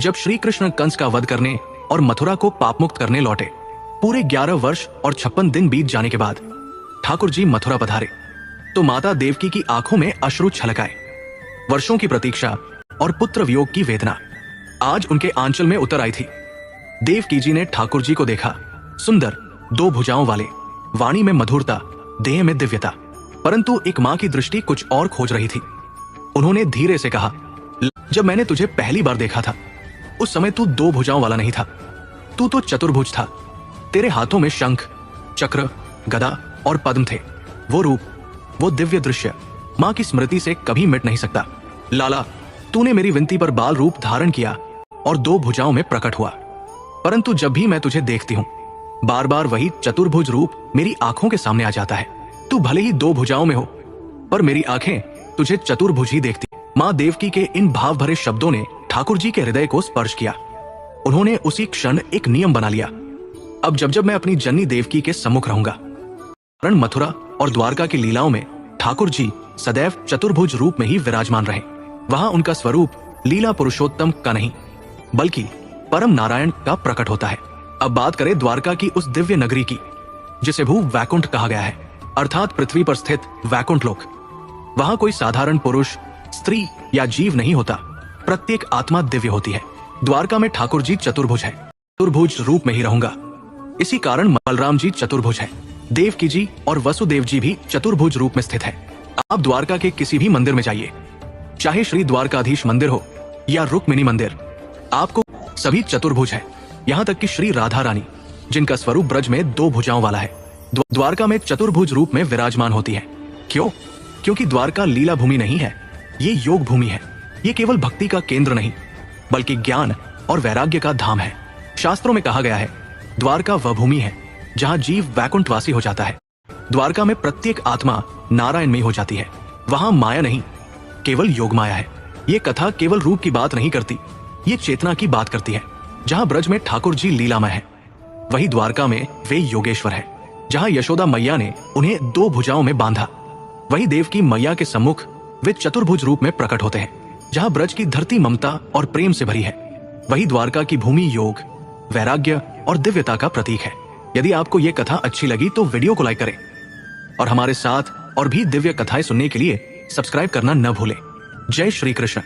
जब श्री कृष्ण कंस का वध करने और मथुरा को पापमुक्त करने लौटे, पूरे 11 वर्ष और 56 दिन बीत जाने के बाद ठाकुर जी मथुरा पधारे तो माता देवकी की आंखों में अश्रु छलक आए। वर्षों की प्रतीक्षा और पुत्र वियोग की वेदना आज उनके आंचल में उतर आई थी। देवकी जी ने ठाकुर जी को देखा, सुंदर 2 भुजाओं वाले, वाणी में मधुरता, देह में दिव्यता, परंतु एक मां की दृष्टि कुछ और खोज रही थी। उन्होंने धीरे से कहा, जब मैंने तुझे पहली बार देखा था उस समय तू 2 भुजाओं वाला नहीं था, तू तो चतुर्भुज था। तेरे हाथों में शंख, चक्र, गदा और पद्म थे। वो रूप, वो दिव्य दृश्य मां की स्मृति से कभी मिट नहीं सकता। लाला, तूने मेरी विनती पर बाल रूप धारण किया और 2 भुजाओं में प्रकट हुआ, परंतु जब भी मैं तुझे देखती हूँ बार बार वही चतुर्भुज रूप मेरी आंखों के सामने आ जाता है। तू भले ही 2 भुजाओं में हो, पर मेरी आंखें तुझे चतुर्भुज ही देखती। मां देवकी के इन भाव भरे शब्दों ने ठाकुर जी के हृदय को स्पर्श किया। उन्होंने उसी क्षण एक नियम बना लिया, अब जब जब मैं अपनी जननी देवकी के सम्मुख रहूंगा, मथुरा और द्वारका की लीलाओं में ठाकुर जी सदैव चतुर्भुज रूप में ही विराजमान रहे। वहां उनका स्वरूप लीला पुरुषोत्तम का नहीं बल्कि परम नारायण का प्रकट होता है। अब बात करें द्वारका की उस दिव्य नगरी की जिसे भू वैकुंठ कहा गया है, अर्थात पृथ्वी पर स्थित वैकुंठ लोक। वहां कोई साधारण पुरुष, स्त्री या जीव नहीं होता, प्रत्येक आत्मा दिव्य होती है। द्वारका में ठाकुर जी चतुर्भुज है, चतुर्भुज रूप में ही रहूंगा। इसी कारण बलराम जी चतुर्भुज है, देवकी जी और वसुदेव जी भी चतुर्भुज रूप में स्थित है। आप द्वारका के किसी भी मंदिर में जाइए, चाहे श्री द्वारकाधीश मंदिर हो या रुक्मिणी मंदिर, आपको सभी चतुर्भुज है। यहाँ तक कि श्री राधा रानी, जिनका स्वरूप ब्रज में 2 भुजाओं वाला है, द्वारका में चतुर्भुज रूप में विराजमान होती है। क्यों? क्योंकि द्वारका लीला भूमि नहीं है, ये योग भूमि है। ये केवल भक्ति का केंद्र नहीं बल्कि ज्ञान और वैराग्य का धाम है। शास्त्रों में कहा गया है, द्वारका वह भूमि है जहाँ जीव वैकुंठवासी हो जाता है। द्वारका में प्रत्येक आत्मा नारायण में हो जाती है। वहां माया नहीं, केवल योग माया है। ये कथा केवल रूप की बात नहीं करती, ये चेतना की बात करती है। जहां ब्रज में ठाकुर जी लीलामय है, वही द्वारका में वे योगेश्वर है। जहां यशोदा मैया ने उन्हें 2 भुजाओं में बांधा, वही देवकी मैया के सम्मुख वे चतुर्भुज रूप में प्रकट होते हैं। जहां ब्रज की धरती ममता और प्रेम से भरी है, वही द्वारका की भूमि योग, वैराग्य और दिव्यता का प्रतीक है। यदि आपको ये कथा अच्छी लगी तो वीडियो को लाइक करें और हमारे साथ और भी दिव्य कथाएं सुनने के लिए सब्सक्राइब करना न भूलें। जय श्री कृष्ण।